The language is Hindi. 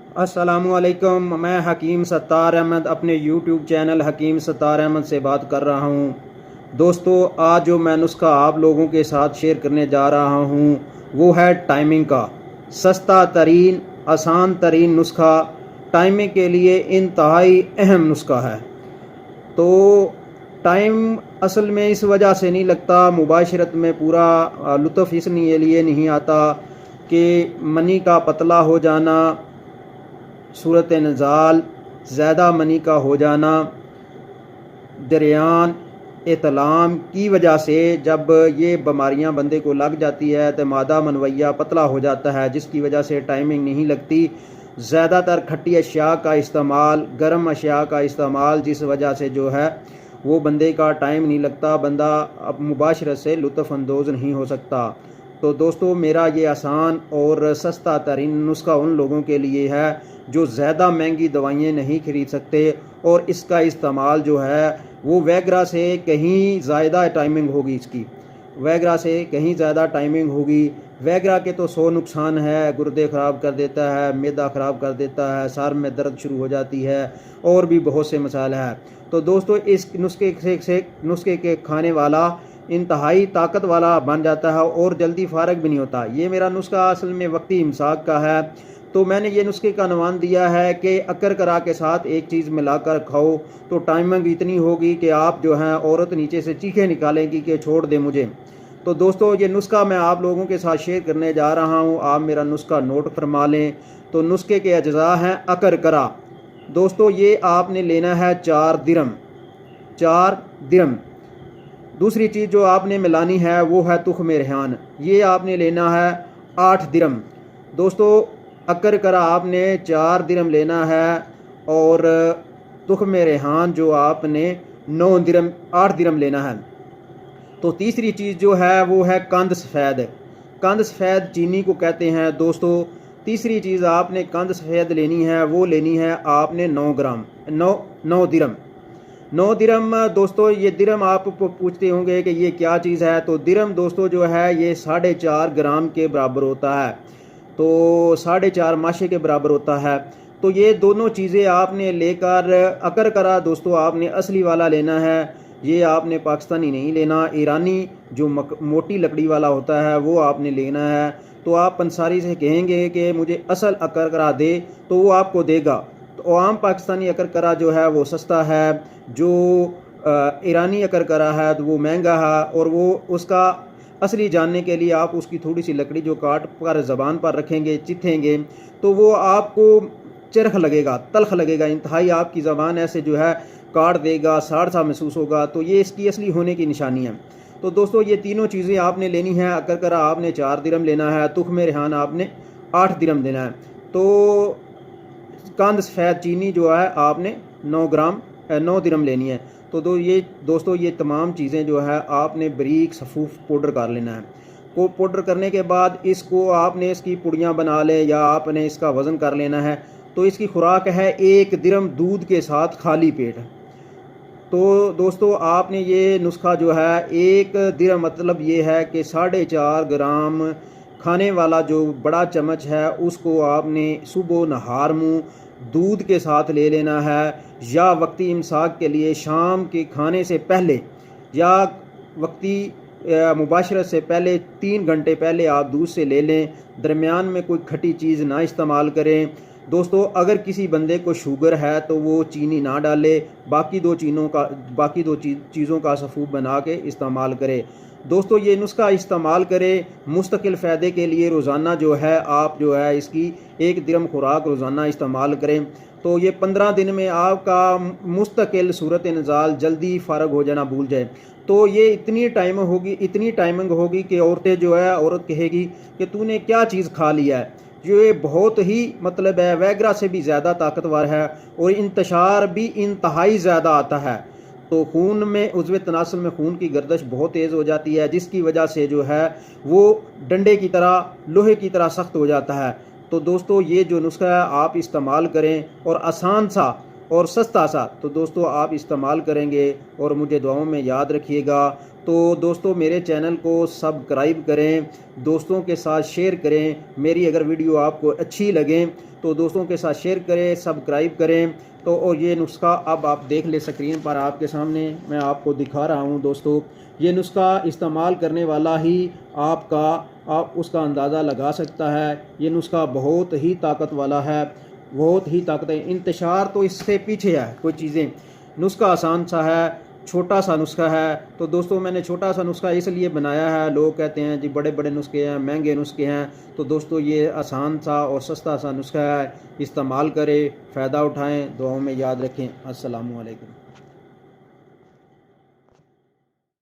अस्सलामुअलैकुम। मैं हकीम सत्तार अहमद अपने यूट्यूब चैनल हकीम सत्तार अहमद से बात कर रहा हूँ। दोस्तों, आज जो मैं नुस्खा आप लोगों के साथ शेयर करने जा रहा हूँ वो है टाइमिंग का सस्ता तरीन आसान तरीन नुस्खा। टाइमिंग के लिए इंतहाई अहम नुस्खा है। तो टाइम असल में इस वजह से नहीं लगता, मुबाशरत में पूरा लुत्फ़ इसलिए नहीं आता कि मनी का पतला हो जाना, सूरत नज़ाल ज़्यादा मनी का हो जाना, दरियान एतलाम की वजह से जब ये बीमारियां बंदे को लग जाती है तो मादा मनवैया पतला हो जाता है, जिसकी वजह से टाइमिंग नहीं लगती। ज़्यादातर खट्टी अशिया का इस्तेमाल, गर्म अशिया का इस्तेमाल, जिस वजह से जो है वो बंदे का टाइम नहीं लगता, बंदा अब मुबाशरत से लुत्फ़ अंदोज़ नहीं हो सकता। तो दोस्तों, मेरा ये आसान और सस्ता तरीन नुस्खा उन लोगों के लिए है जो ज़्यादा महंगी दवाइयाँ नहीं खरीद सकते, और इसका इस्तेमाल जो है वो वैगरा से कहीं ज़्यादा टाइमिंग होगी। इसकी वैगरा से कहीं ज़्यादा टाइमिंग होगी। वैगरा के तो 100 नुकसान है, गुर्दे ख़राब कर देता है, मैदा ख़राब कर देता है, सर में दर्द शुरू हो जाती है, और भी बहुत से मसाले हैं। तो दोस्तों, इस नुस्खे के खाने वाला इंतहाई ताकत वाला बन जाता है और जल्दी फारग भी नहीं होता। ये मेरा नुस्खा असल में वक्ती इमसाक का है। तो मैंने ये नुस्खे का अनुमान दिया है कि अकर करा के साथ एक चीज़ मिलाकर खाओ तो टाइमिंग इतनी होगी कि आप जो हैं औरत नीचे से चीखें निकालेंगी कि छोड़ दे मुझे। तो दोस्तों, ये नुस्खा मैं आप लोगों के साथ शेयर करने जा रहा हूँ। आप मेरा नुस्खा नोट फरमा लें। तो नुस्खे के अज्जा हैं अकर करा। दोस्तों, ये आपने लेना है 4 दिरम। दूसरी चीज़ जो आपने मिलानी है वो है तुख्म रेहान। ये आपने लेना है 8 दिरम। दोस्तों, अकर करा आपने 4 दिरम लेना है, और तुख्म रेहान जो आपने 9 दिरम 8 दिरम लेना है। तो तीसरी चीज़ जो है वो है कंद सफ़ेद। कंद सफ़ेद चीनी को कहते हैं। दोस्तों, तीसरी चीज़ आपने कंद सफ़ेद लेनी है, वो लेनी है आपने 9 दिरम। दोस्तों, ये दिरम आप पूछते होंगे कि ये क्या चीज़ है। तो दिरम दोस्तों जो है ये 4.5 ग्राम के बराबर होता है। तो 4.5 माशे के बराबर होता है। तो ये दोनों चीज़ें आपने लेकर अकर करा दोस्तों आपने असली वाला लेना है। ये आपने पाकिस्तानी नहीं लेना, ईरानी जो मोटी लकड़ी वाला होता है वो आपने लेना है। तो आप पंसारी से कहेंगे कि मुझे असल अकर करा दे, तो वो आपको देगा। तो आम पाकिस्तानी अकर करा जो है वो सस्ता है, जो ईरानी अकर करा है तो वो महंगा है। और वो उसका असली जानने के लिए आप उसकी थोड़ी सी लकड़ी जो काट कर ज़बान पर रखेंगे, चिथेंगे, तो वो आपको चरख लगेगा, तलख लगेगा, इंतहाई आपकी ज़बान ऐसे जो है काट देगा, साड़ सा महसूस होगा। तो ये इसकी असली होने की निशानी है। तो दोस्तों, ये तीनों चीज़ें आपने लेनी है। अकर करा आपने 4 दिरम लेना है, तुख्म रेहान आपने 8 दिरम देना है। तो कंद सफ़ेद चीनी जो है आपने 9 दिरम लेनी है। तो दोस्तों ये तमाम चीज़ें जो है आपने बारीक सफ़ूफ पाउडर कर लेना है। को पाउडर करने के बाद इसको आपने इसकी पुड़ियाँ बना लें या आपने इसका वज़न कर लेना है। तो इसकी खुराक है 1 दिरम दूध के साथ खाली पेट। तो दोस्तों, आपने ये नुस्खा जो है 1 दिरम मतलब ये है कि 4.5 ग्राम खाने वाला जो बड़ा चम्मच है उसको आपने सुबह नहार मुँह दूध के साथ ले लेना है, या वक्ती इमसाक के लिए शाम के खाने से पहले या वक्ती मुबाशरत से पहले 3 घंटे पहले आप दूध से ले लें। दरमियान में कोई खट्टी चीज़ ना इस्तेमाल करें। दोस्तों, अगर किसी बंदे को शुगर है तो वो चीनी ना डाले, बाकी दो चीज़ों का सफ़ूफ बना के इस्तेमाल करे। दोस्तों, ये नुस्खा इस्तेमाल करें मुस्तकिल फ़ायदे के लिए। रोज़ाना जो है आप जो है इसकी 1 दिरम खुराक रोज़ाना इस्तेमाल करें। तो ये 15 दिन में आपका मुस्तकिल सूरत नज़ाल जल्दी फ़ारग हो जाना भूल जाए। तो ये इतनी टाइमिंग होगी कि औरत कहेगी कि तूने क्या चीज़ खा लिया है। जो ये बहुत ही मतलब है वैगरा से भी ज़्यादा ताकतवर है, और इंतशार भी इंतहाई ज़्यादा आता है। तो खून में उज़्व तनासुल में खून की गर्दिश बहुत तेज़ हो जाती है, जिसकी वजह से जो है वो डंडे की तरह, लोहे की तरह सख्त हो जाता है। तो दोस्तों, ये जो नुस्खा है आप इस्तेमाल करें, और आसान सा और सस्ता सा, तो दोस्तों आप इस्तेमाल करेंगे और मुझे दुआओं में याद रखिएगा। तो दोस्तों मेरे चैनल को सब्सक्राइब करें, दोस्तों के साथ शेयर करें। मेरी अगर वीडियो आपको अच्छी लगे तो दोस्तों के साथ शेयर करें, सब्सक्राइब करें। तो और ये नुस्खा अब आप देख ले, स्क्रीन पर आपके सामने मैं आपको दिखा रहा हूँ दोस्तों। ये नुस्खा इस्तेमाल करने वाला ही आप उसका अंदाज़ा लगा सकता है। ये नुस्खा बहुत ही ताकत वाला है, बहुत ही ताकत है। इंतशार तो इससे पीछे है कोई चीज़ें। नुस्खा आसान सा है, छोटा सा नुस्खा है। तो दोस्तों मैंने छोटा सा नुस्खा इसलिए बनाया है, लोग कहते हैं जी बड़े बड़े नुस्खे हैं, महंगे नुस्खे हैं। तो दोस्तों ये आसान सा और सस्ता सा नुस्खा है, इस्तेमाल करें, फ़ायदा उठाएं, दुआओं में याद रखें। अस्सलामु अलैकुम।